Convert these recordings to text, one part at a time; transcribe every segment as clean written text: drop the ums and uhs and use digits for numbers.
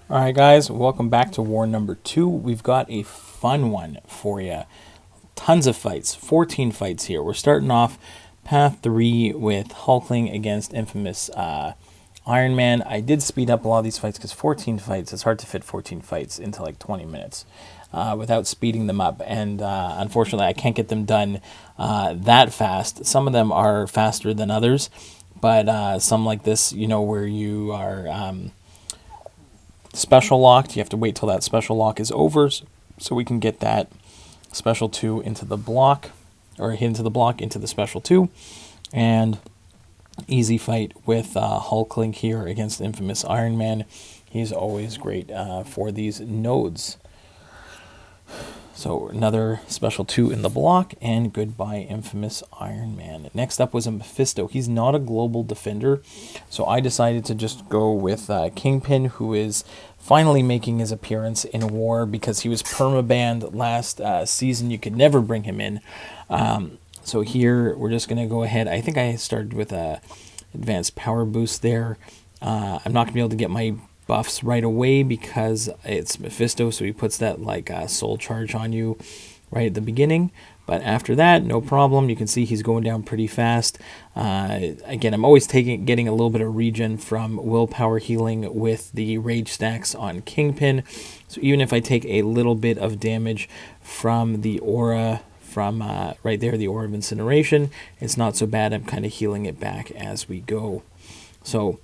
Alright guys, welcome back to war number 2. We've got a fun one for you. Tons of fights, 14 fights here. We're starting off path 3 with Hulkling against Infamous Iron Man. I did speed up a lot of these fights because 14 fights, it's hard to fit 14 fights into like 20 minutes without speeding them up. And unfortunately, I can't get them done that fast. Some of them are faster than others, but some like this, you know, where you are special locked, you have to wait till that special lock is over so we can get that special 2 into the block, or hit into the block into the special 2. And easy fight with Hulkling here against Infamous Iron Man. He's always great for these nodes. So another special 2 in the block, and goodbye Infamous Iron Man. Next up was a Mephisto. He's not a global defender, so I decided to just go with Kingpin, who is finally making his appearance in war because he was permabanned last season. You could never bring him in. So here we're just going to go ahead. I think I started with a advanced power boost there. I'm not going to be able to get my buffs right away because it's Mephisto, so he puts that like soul charge on you right at the beginning. But after that, no problem. You can see he's going down pretty fast. Again, I'm always getting a little bit of regen from willpower healing with the rage stacks on Kingpin. So even if I take a little bit of damage from the aura, from right there, the aura of incineration, it's not so bad. I'm kind of healing it back as we go. So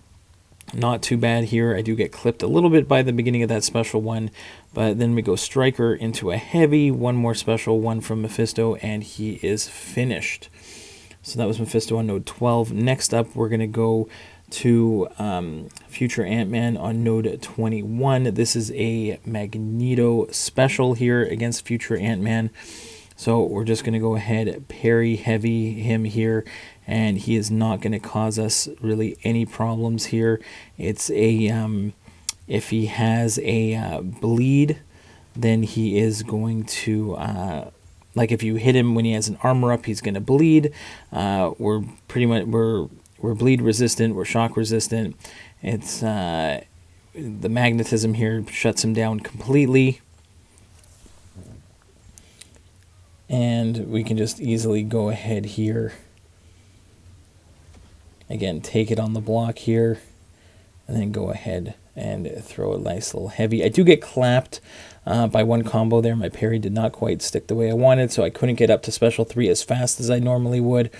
not too bad here. I do get clipped a little bit by the beginning of that special one, but then we go Striker into a heavy, one more special one from Mephisto, and he is finished. So that was Mephisto on node 12. Next up, we're going to go to Future Antman on node 21. This is a Magneto special here against Future Antman. So we're just going to go ahead, parry heavy him here, and he is not going to cause us really any problems here. It's a, if he has a bleed, then he is going to, like if you hit him when he has an armor up, he's going to bleed. We're pretty much, we're bleed resistant, we're shock resistant. It's, the magnetism here shuts him down completely. And we can just easily go ahead here. Again, take it on the block here. And then go ahead and throw a nice little heavy. I do get clapped by one combo there. My parry did not quite stick the way I wanted, so I couldn't get up to special 3 as fast as I normally would.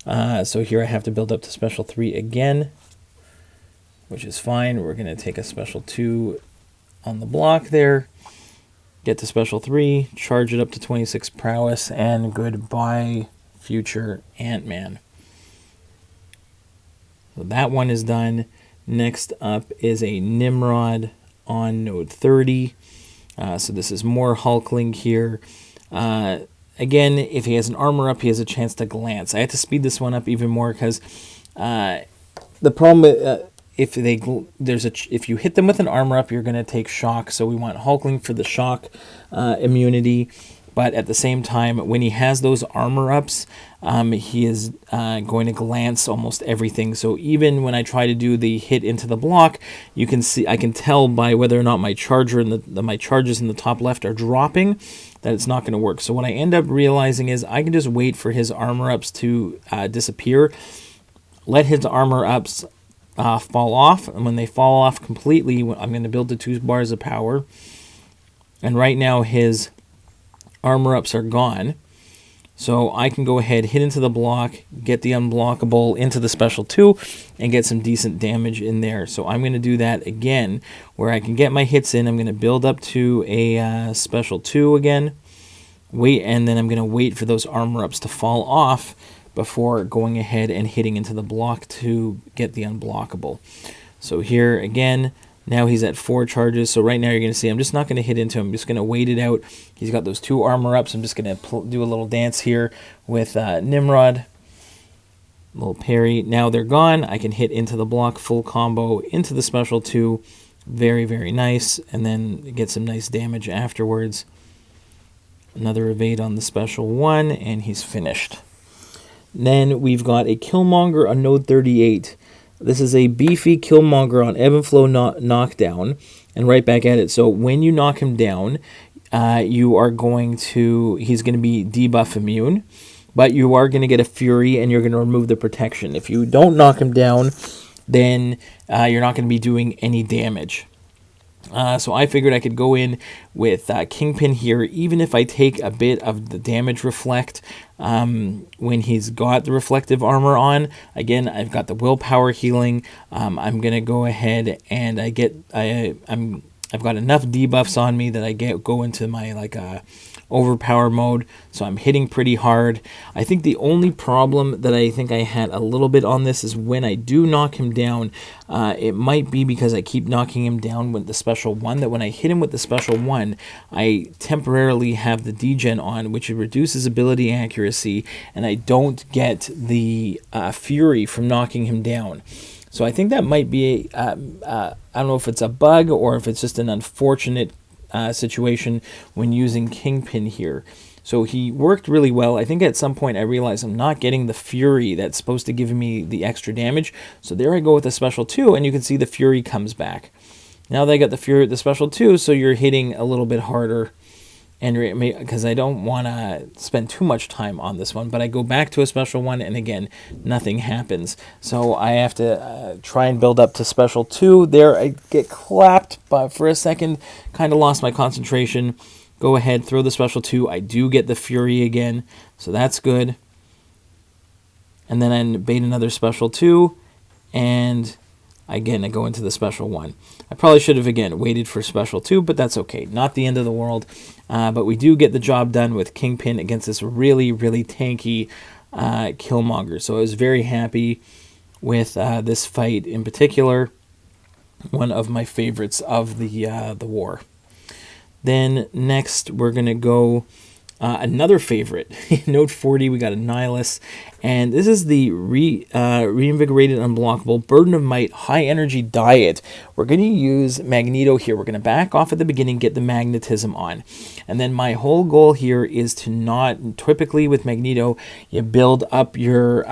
So here I have to build up to special 3 again, which is fine. We're going to take a special 2 on the block there. Get to special 3, charge it up to 26 prowess, and goodbye, Future Ant-Man. So that one is done. Next up is a Nimrod on node 30. So this is more Hulkling here. Again, if he has an armor up, he has a chance to glance. I had to speed this one up even more because the problem if you hit them with an armor up, you're going to take shock. So we want Hulkling for the shock immunity. But at the same time, when he has those armor ups, he is going to glance almost everything. So even when I try to do the hit into the block, you can see, I can tell by whether or not my charger and my charges in the top left are dropping that it's not going to work. So what I end up realizing is I can just wait for his armor ups to disappear, let his armor ups fall off, and when they fall off completely, I'm going to build the 2 bars of power. And right now his armor ups are gone, so I can go ahead, hit into the block, get the unblockable into the special 2, and get some decent damage in there. So I'm going to do that again, where I can get my hits in. I'm going to build up to a special 2 again, wait, and then I'm going to wait for those armor ups to fall off before going ahead and hitting into the block to get the unblockable. So here again, now he's at 4 charges. So right now you're going to see I'm just not going to hit into him. I'm just going to wait it out. He's got those 2 armor ups. I'm just going to do a little dance here with Nimrod. Little parry. Now they're gone. I can hit into the block, full combo into the special 2. Very, very nice. And then get some nice damage afterwards. Another evade on the special 1, and he's finished. Then we've got a Killmonger on node 38. This is a beefy Killmonger on ebb and flow knockdown, and right back at it. So when you knock him down, you are going to, he's going to be debuff immune, but you are going to get a Fury, and you're going to remove the protection. If you don't knock him down, then you're not going to be doing any damage. So I figured I could go in with Kingpin here, even if I take a bit of the damage reflect when he's got the reflective armor on. Again, I've got the willpower healing. I'm going to go ahead and I've got enough debuffs on me that I go into my overpower mode, so I'm hitting pretty hard. I think the only problem that I think I had a little bit on this is when I do knock him down, it might be because I keep knocking him down with the special one, that when I hit him with the special one, I temporarily have the degen on, which reduces ability accuracy, and I don't get the Fury from knocking him down. So I think that might be, I don't know if it's a bug or if it's just an unfortunate situation when using Kingpin here. So he worked really well. I think at some point I realized I'm not getting the Fury that's supposed to give me the extra damage. So there I go with the special 2, and you can see the Fury comes back. Now that I got the Fury, the special 2, so you're hitting a little bit harder. And because I don't want to spend too much time on this one, but I go back to a special 1, and again, nothing happens. So I have to try and build up to special 2. There I get clapped, but for a second, kind of lost my concentration. Go ahead, throw the special 2. I do get the Fury again, so that's good. And then I bait another special 2, and again, I go into the special 1. I probably should have, again, waited for special 2, but that's okay. Not the end of the world. But we do get the job done with Kingpin against this really, really tanky Killmonger. So I was very happy with this fight in particular. One of my favorites of the war. Then next, we're going to go another favorite. Note 40, we got Annihilus. And this is the reinvigorated unblockable burden of might high energy diet. We're going to use Magneto here. We're going to back off at the beginning, get the magnetism on. And then my whole goal here is to not, typically with Magneto, you build up your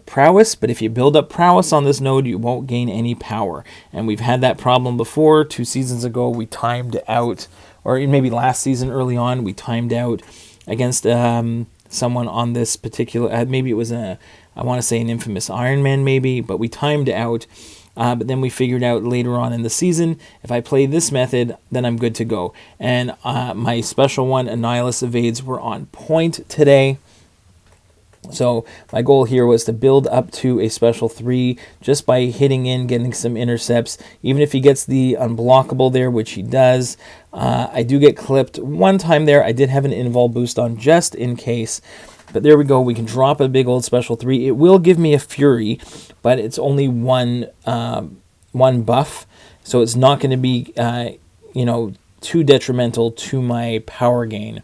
prowess, but if you build up prowess on this node, you won't gain any power. And we've had that problem before. 2 seasons ago, we timed out, or maybe last season early on, we timed out against someone on this particular, maybe it was I want to say an infamous Iron Man maybe, but we timed out. But then we figured out later on in the season, if I play this method, then I'm good to go. And my special one, Annihilus evades, were on point today. So my goal here was to build up to a special 3 just by hitting in, getting some intercepts. Even if he gets the unblockable there, which he does, I do get clipped one time there. I did have an invul boost on just in case. But there we go. We can drop a big old special 3. It will give me a Fury, but it's only one buff. So it's not going to be, too detrimental to my power gain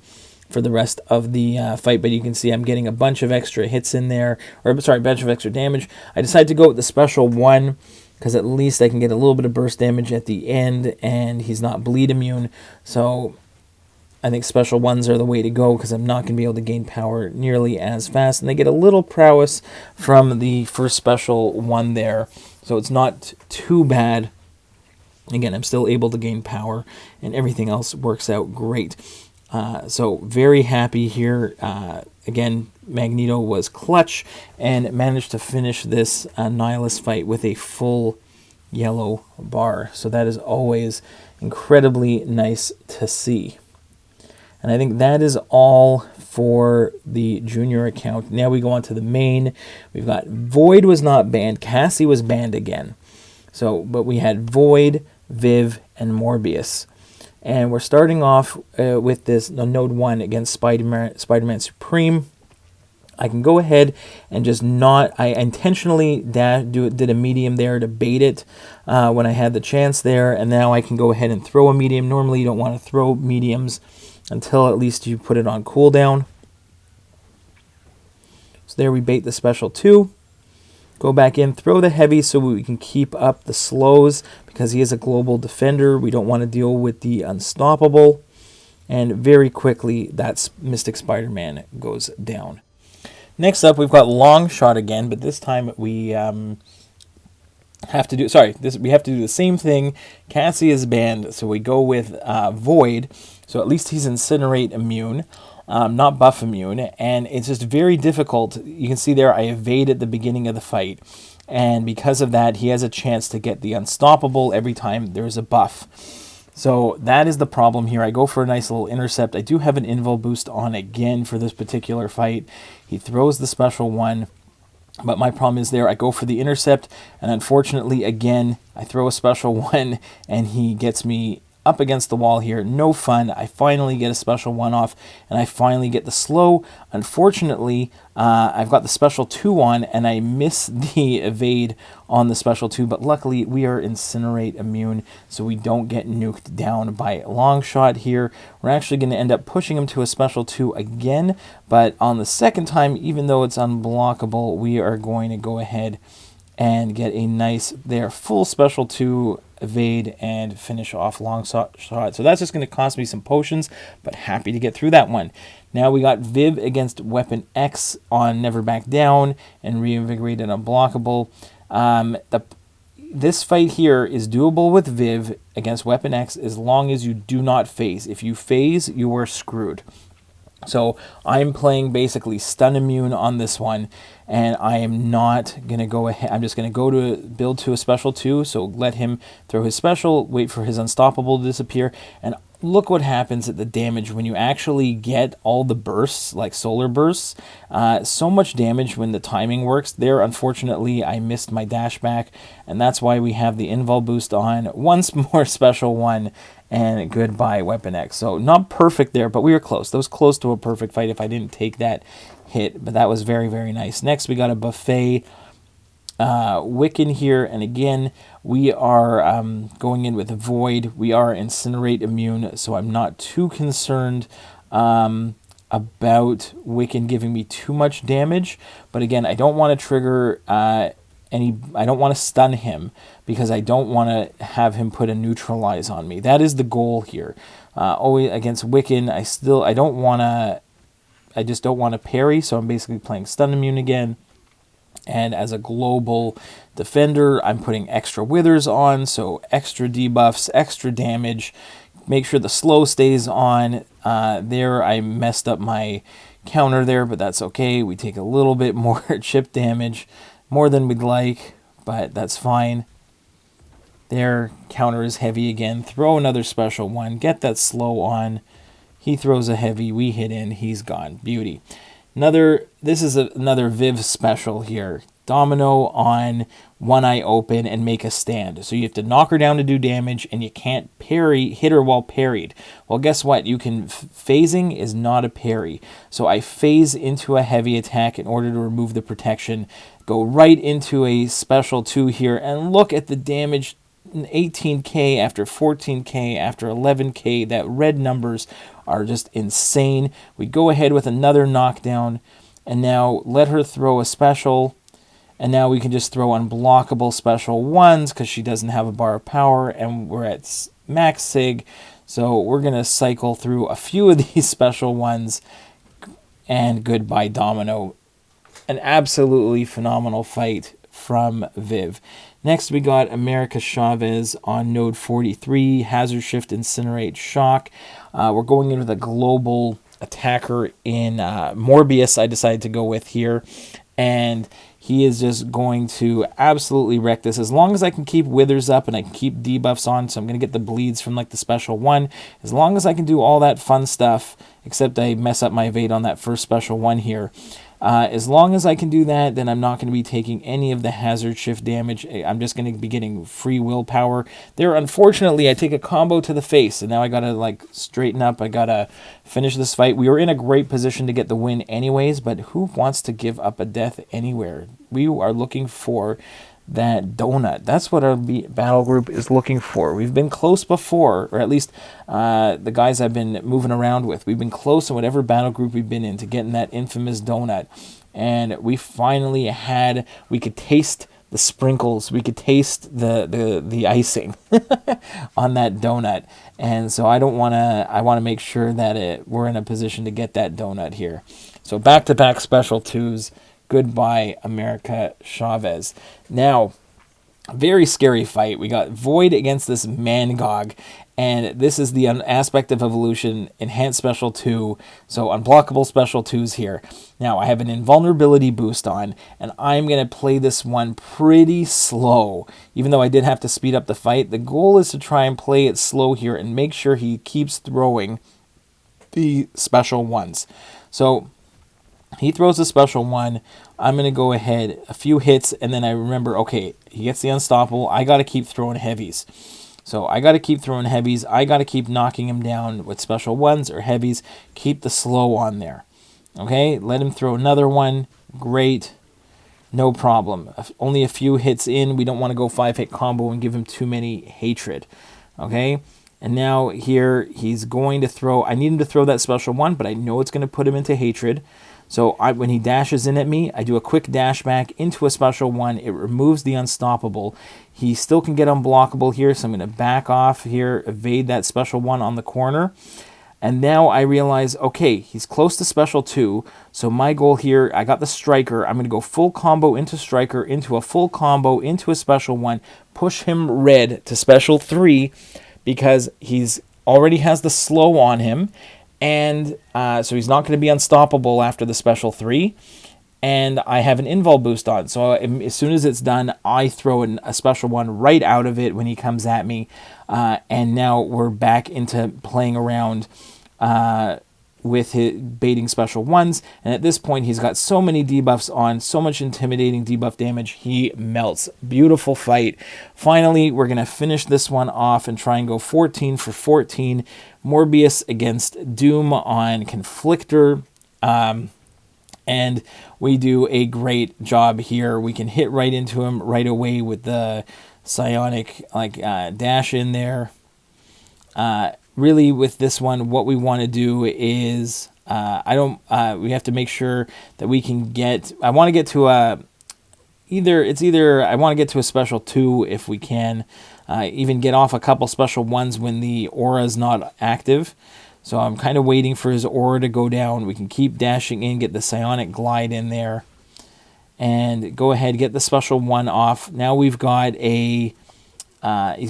for the rest of the fight. But you can see I'm getting a bunch of extra hits in there, or sorry, a bunch of extra damage. I decided to go with the special 1 because at least I can get a little bit of burst damage at the end, and he's not bleed immune. So I think special 1s are the way to go because I'm not going to be able to gain power nearly as fast. And they get a little prowess from the first special 1 there, so it's not too bad. Again, I'm still able to gain power, and everything else works out great. So very happy here. Again, Magneto was clutch and managed to finish this Annihilus fight with a full yellow bar. So that is always incredibly nice to see. And I think that is all for the junior account. Now we go on to the main. We've got Void was not banned. Cassie was banned again. So, but we had Void, Viv, and Morbius. And we're starting off with this Node 1 against Spider-Man Supreme. I can go ahead and just not... I intentionally did a medium there to bait it when I had the chance there. And now I can go ahead and throw a medium. Normally you don't want to throw mediums until at least you put it on cooldown. So there we bait the special 2. Go back in, throw the heavy so we can keep up the slows because he is a global defender. We don't want to deal with the unstoppable. And very quickly, that Mystic Spider-Man goes down. Next up, we've got Longshot again, but this time we have to do, we have to do the same thing. Cassie is banned, so we go with Void, so at least he's Incinerate immune, not buff immune, and it's just very difficult. You can see there I evade at the beginning of the fight, and because of that, he has a chance to get the Unstoppable every time there's a buff. So that is the problem here. I go for a nice little intercept. I do have an invul boost on again for this particular fight. He throws the special one, but my problem is there. I go for the intercept, and unfortunately, again, I throw a special one, and he gets me up against the wall here. No fun. I finally get a special one off, and I finally get the slow. Unfortunately, I've got the special 2 on, and I miss the evade on the special 2, but luckily we are Incinerate immune, so we don't get nuked down by Longshot here. We're actually going to end up pushing him to a special 2 again, but on the second time, even though it's unblockable, we are going to go ahead and get a nice there full special 2 evade and finish off Longshot. So that's just going to cost me some potions, but happy to get through that one. Now we got Viv against Weapon X on Never Back Down and Reinvigorate and Unblockable. This fight here is doable with Viv against Weapon X as long as you do not phase. If you phase, you are screwed. So I'm playing basically stun immune on this one, and I am not going to go ahead. I'm just going to go to build to a special 2, so let him throw his special, wait for his Unstoppable to disappear, and look what happens at the damage when you actually get all the bursts, like solar bursts. So much damage when the timing works. There, unfortunately, I missed my dash back, and that's why we have the invul boost on. Once more special 1, and goodbye Weapon X. So not perfect there, but we were close. That was close to a perfect fight if I didn't take that hit, but that was very, very nice. Next, we got a buffet Wiccan here, and again, we are going in with a Void. We are Incinerate immune, so I'm not too concerned about Wiccan giving me too much damage, but again, I don't want to trigger I don't want to stun him because I don't want to have him put a neutralize on me. That is the goal here. Always against Wiccan, I just don't want to parry, so I'm basically playing stun immune again. And as a global defender, I'm putting extra withers on, so extra debuffs, extra damage. Make sure the slow stays on. There, I messed up my counter there, but that's okay. We take a little bit more chip damage, more than we'd like, but that's fine. There, counter is heavy again. Throw another special 1. Get that slow on. He throws a heavy. We hit in. He's gone. Beauty. This is another Viv special here. Domino on One Eye Open and make a stand. So you have to knock her down to do damage, and you can't hit her while parried. Well, guess what? Phasing is not a parry. So I phase into a heavy attack in order to remove the protection. Go right into a special 2 here, and look at the damage. 18k after 14k after 11k. That red numbers are just insane. We go ahead with another knockdown, and now let her throw a special, and now we can just throw unblockable special 1s because she doesn't have a bar of power, and we're at max sig. So we're gonna cycle through a few of these special 1s, and goodbye Domino. An absolutely phenomenal fight from Viv. Next, we got America Chavez on node 43, Hazard Shift, Incinerate, Shock. We're going in with a global attacker in Morbius, I decided to go with here. And he is just going to absolutely wreck this. As long as I can keep withers up and I can keep debuffs on, so I'm going to get the bleeds from like the special 1. As long as I can do all that fun stuff, except I mess up my evade on that first special 1 here. As long as I can do that, then I'm not going to be taking any of the hazard shift damage. I'm just going to be getting free willpower. There, unfortunately, I take a combo to the face, and now I got to like straighten up. I got to finish this fight. We were in a great position to get the win anyways, but who wants to give up a death anywhere? We are looking for that donut. That's what our battle group is looking for. We've been close before, or at least the guys I've been moving around with. We've been close in whatever battle group we've been in to getting that infamous donut. And we finally we could taste the sprinkles. We could taste the icing on that donut. And so I want to make sure that we're in a position to get that donut here. So back-to-back special twos. Goodbye, America Chavez. Now, very scary fight. We got Void against this Mangog. And this is the aspect of evolution, enhanced special 2, so unblockable special 2s here. Now, I have an invulnerability boost on, and I'm going to play this one pretty slow. Even though I did have to speed up the fight, the goal is to try and play it slow here and make sure he keeps throwing the special ones. So, he throws a special 1. I'm going to go ahead, a few hits, and then I remember, okay, he gets the unstoppable. I got to keep throwing heavies. So I got to keep throwing heavies. I got to keep knocking him down with special 1s or heavies. Keep the slow on there. Okay, let him throw another one. Great. No problem. Only a few hits in. We don't want to go 5-hit combo and give him too many hatred. Okay, and now here he's going to throw. I need him to throw that special 1, but I know it's going to put him into hatred. So when he dashes in at me, I do a quick dash back into a special 1. It removes the unstoppable. He still can get unblockable here, so I'm going to back off here, evade that special 1 on the corner. And now I realize, okay, he's close to special 2. So my goal here, I got the striker. I'm going to go full combo into striker, into a full combo, into a special 1. Push him red to special 3 because he's already has the slow on him. And so he's not going to be unstoppable after the special 3. And I have an invul boost on. So as soon as it's done, I throw a special 1 right out of it when he comes at me. And now we're back into playing around with his baiting special 1s. And at this point, he's got so many debuffs on, so much intimidating debuff damage, he melts. Beautiful fight. Finally, we're going to finish this one off and try and go 14 for 14. Morbius against Doom on Conflictor. And we do a great job here. We can hit right into him right away with the psionic dash in there. Really, with this one, what we want to do is we have to make sure that we can get. I want to get to I want to get to a special 2 if we can. Even get off a couple special 1s when the aura is not active. So I'm kind of waiting for his aura to go down. We can keep dashing in, get the psionic glide in there, and go ahead, get the special 1 off. Now we've got he's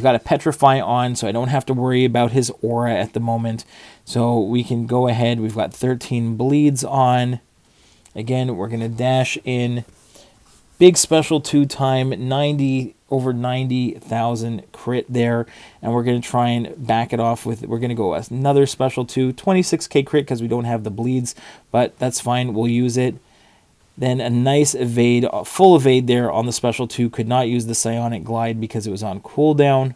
got a petrify on, so I don't have to worry about his aura at the moment. So we can go ahead. We've got 13 bleeds on. Again, we're going to dash in. Big special 2 time, over 90,000 crit there. And we're going to try and back it off with, we're going to go another special 2, 26k crit because we don't have the bleeds, but that's fine. We'll use it. Then a nice evade, full evade there on the special 2. Could not use the psionic glide because it was on cooldown.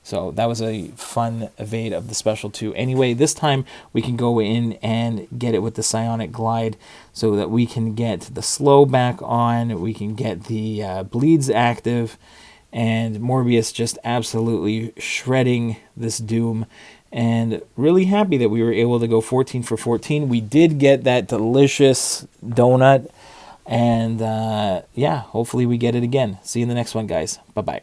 So that was a fun evade of the special 2. Anyway, this time we can go in and get it with the psionic glide so that we can get the slow back on. We can get the bleeds active. And Morbius just absolutely shredding this Doom. And really happy that we were able to go 14 for 14. We did get that delicious donut. And yeah, hopefully we get it again. See you in the next one, guys. Bye-bye.